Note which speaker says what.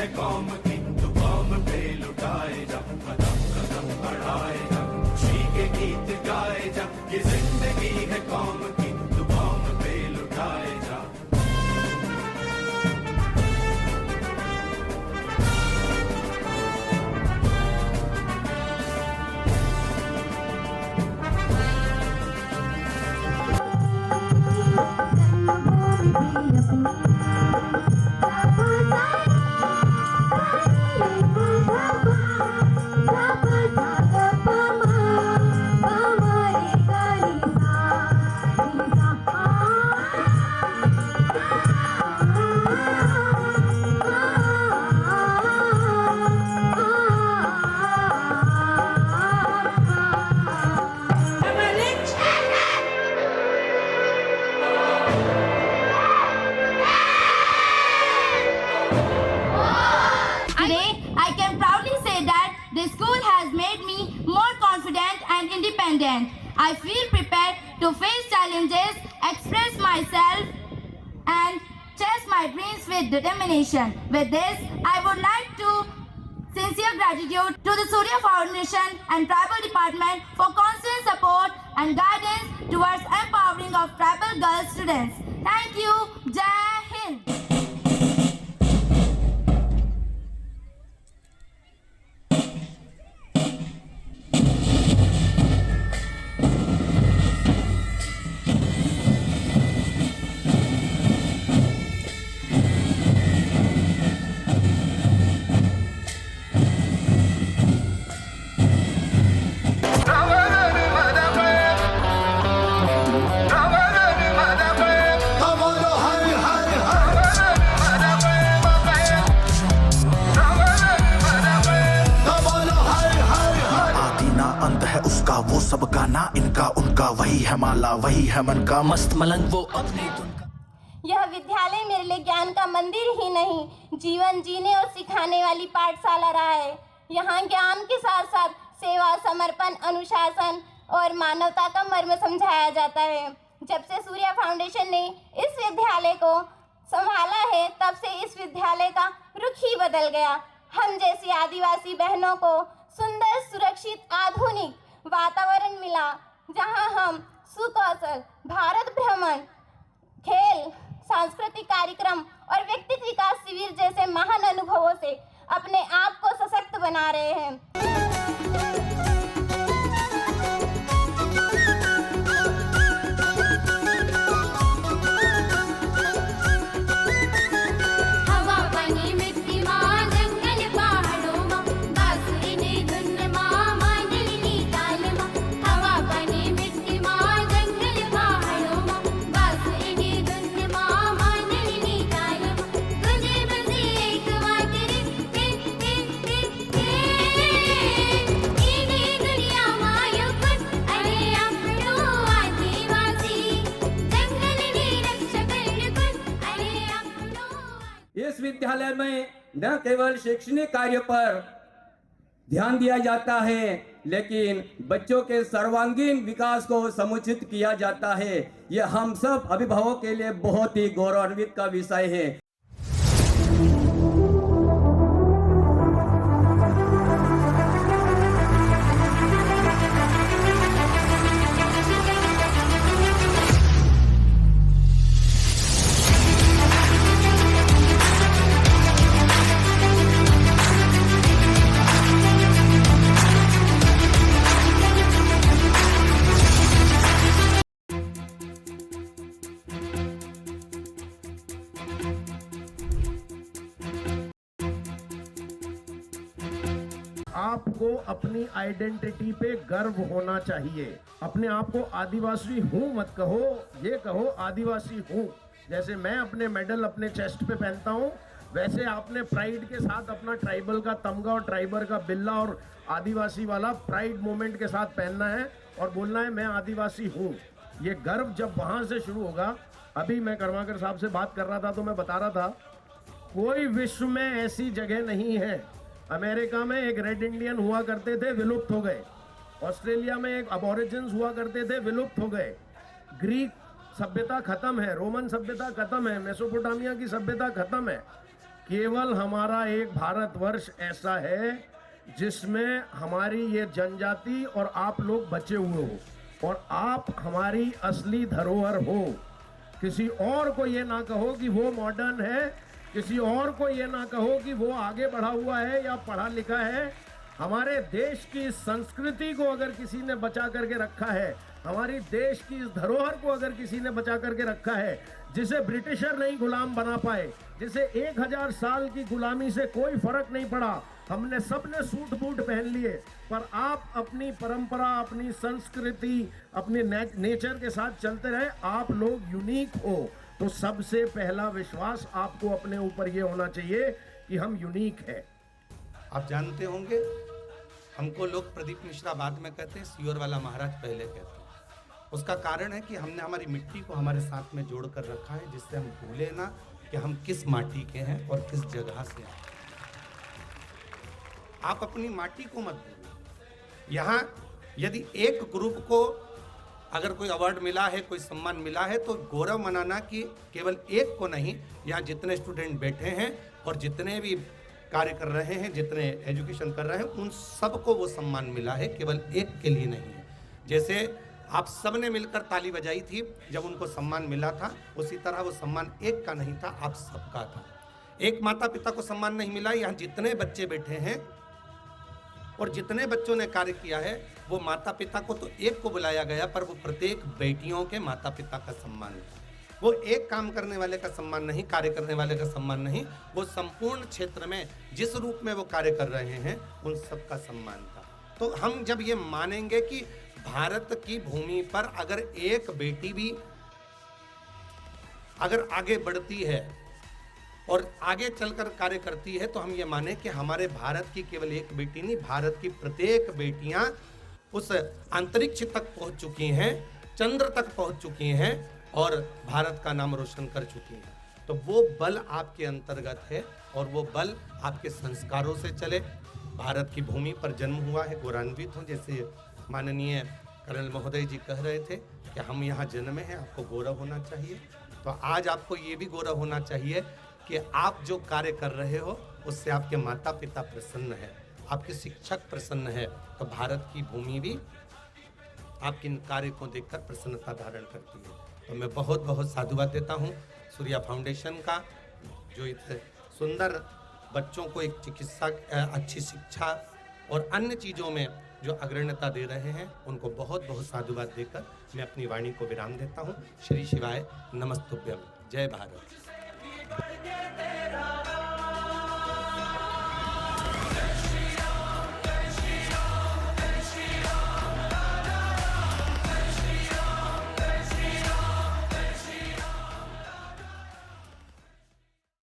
Speaker 1: है कौम की, तू कौम पे लुटाए जा, कदम कदम बढ़ाए जा, खुशी के गीत गाए जा, ये जिंदगी है कौम की, तू कौम पे लुटाए जा।
Speaker 2: I can proudly say that the school has made me more confident and independent. I feel prepared to face challenges, express myself, and chase my dreams with determination. With this, I would like to sincere gratitude to the Surya Foundation and Tribal Department for constant support and guidance towards empowering of tribal girl students. Thank you. Jai Hind.
Speaker 3: वो सब गाना इनका उनका, वही है माला वही है मन का, मस्त मलंग वो अपनी धुन का।
Speaker 4: यह विद्यालय मेरे लिए ज्ञान का मंदिर ही नहीं, जीवन जीने और सिखाने वाली पाठशाला रहा है। यहाँ ज्ञान के साथ साथ सेवा, समर्पण, अनुशासन और मानवता का मर्म समझाया जाता है। जब से सूर्या फाउंडेशन ने इस विद्यालय को संभाला है, तब से इस विद्यालय का रुख ही बदल गया। हम जैसी आदिवासी बहनों को सुंदर, सुरक्षित, आधुनिक वातावरण मिला, जहां हम सुकौशल, भारत भ्रमण, खेल, सांस्कृतिक कार्यक्रम और व्यक्तित्व विकास शिविर जैसे महान अनुभवों से अपने आप को सशक्त बना रहे हैं।
Speaker 5: इस विद्यालय में न केवल शैक्षणिक कार्य पर ध्यान दिया जाता है, लेकिन बच्चों के सर्वांगीण विकास को समुचित किया जाता है। यह हम सब अभिभावकों के लिए बहुत ही गौरवान्वित का विषय है।
Speaker 6: आपको अपनी आइडेंटिटी पे गर्व होना चाहिए। अपने आप को आदिवासी हूँ मत कहो, ये कहो आदिवासी हूँ। जैसे मैं अपने मेडल अपने चेस्ट पे पहनता हूँ, वैसे आपने प्राइड के साथ अपना ट्राइबल का तमगा और ट्राइबर का बिल्ला और आदिवासी वाला प्राइड मोमेंट के साथ पहनना है और बोलना है मैं आदिवासी हूँ। ये गर्व जब वहाँ से शुरू होगा। अभी मैं कर्माकर साहब से बात कर रहा था तो मैं बता रहा था, कोई विश्व में ऐसी जगह नहीं है। अमेरिका में एक रेड इंडियन हुआ करते थे, विलुप्त हो गए। ऑस्ट्रेलिया में एक अबोरिजिन्स हुआ करते थे, विलुप्त हो गए। ग्रीक सभ्यता खत्म है, रोमन सभ्यता खत्म है, मेसोपोटामिया की सभ्यता खत्म है। केवल हमारा एक भारतवर्ष ऐसा है जिसमें हमारी ये जनजाति और आप लोग बचे हुए हो और आप हमारी असली धरोहर हो। किसी और को ये ना कहो कि वो मॉडर्न है, किसी और को ये ना कहो कि वो आगे बढ़ा हुआ है या पढ़ा लिखा है। हमारे देश की संस्कृति को अगर किसी ने बचा करके रखा है, हमारी देश की इस धरोहर को अगर किसी ने बचा करके रखा है, जिसे ब्रिटिशर नहीं गुलाम बना पाए, जिसे 1000 साल की गुलामी से कोई फर्क नहीं पड़ा, हमने सबने सूट बूट पहन लिए, पर आप अपनी परंपरा, अपनी संस्कृति, अपने नेचर के साथ चलते रहे। आप लोग यूनिक हो, तो सबसे पहला विश्वास आपको अपने ऊपर ये होना चाहिए कि हम यूनिक है।
Speaker 7: आप जानते होंगे, हमको लोग प्रदीप मिश्रा बाद में कहते हैं, सियोर वाला महाराज पहले कहते हैं। उसका कारण है कि हमने हमारी मिट्टी को हमारे साथ में जोड़ कर रखा है, जिससे हम भूले ना कि हम किस माटी के हैं और किस जगह से आए। आप अपनी माटी को मत भूलिए। यहाँ यदि एक ग्रुप को अगर कोई अवार्ड मिला है, कोई सम्मान मिला है, तो गौरव मनाना कि केवल एक को नहीं, यहाँ जितने स्टूडेंट बैठे हैं और जितने भी कार्य कर रहे हैं, जितने एजुकेशन कर रहे हैं, उन सबको वो सम्मान मिला है, केवल एक के लिए नहीं है। जैसे आप सब ने मिलकर ताली बजाई थी जब उनको सम्मान मिला था, उसी तरह वो सम्मान एक का नहीं था, आप सबका था। एक माता पिता को सम्मान नहीं मिला, यहाँ जितने बच्चे बैठे हैं और जितने बच्चों ने कार्य किया है, वो माता पिता को तो एक को बुलाया गया, पर वो प्रत्येक बेटियों के माता पिता का सम्मान था। वो एक काम करने वाले का सम्मान नहीं, कार्य करने वाले का सम्मान नहीं, वो संपूर्ण क्षेत्र में जिस रूप में वो कार्य कर रहे हैं, उन सब का सम्मान था। तो हम जब ये मानेंगे कि भारत की भूमि पर अगर एक बेटी भी अगर आगे बढ़ती है और आगे चलकर कार्य करती है, तो हम ये माने कि हमारे भारत की केवल एक बेटी नहीं, भारत की प्रत्येक बेटियां उस अंतरिक्ष तक पहुंच चुकी हैं, चंद्र तक पहुंच चुकी हैं और भारत का नाम रोशन कर चुकी हैं। तो वो बल आपके अंतर्गत है और वो बल आपके संस्कारों से चले। भारत की भूमि पर जन्म हुआ है, गौरवान्वित हूँ। जैसे माननीय कर्नल महोदय जी कह रहे थे कि हम यहाँ जन्मे हैं, आपको गौरव होना चाहिए। तो आज आपको ये भी गौरव होना चाहिए कि आप जो कार्य कर रहे हो उससे आपके माता पिता प्रसन्न है, आपके शिक्षक प्रसन्न है, तो भारत की भूमि भी आपके इन कार्य को देखकर प्रसन्नता धारण करती है। तो मैं बहुत बहुत साधुवाद देता हूँ सूर्या फाउंडेशन का, जो इतने सुंदर बच्चों को एक चिकित्सा, अच्छी शिक्षा और अन्य चीज़ों में जो अग्रण्यता दे रहे हैं, उनको बहुत बहुत साधुवाद देकर मैं अपनी वाणी को विराम देता हूँ। श्री शिवाय नमस्तुभ्यम। जय भारत।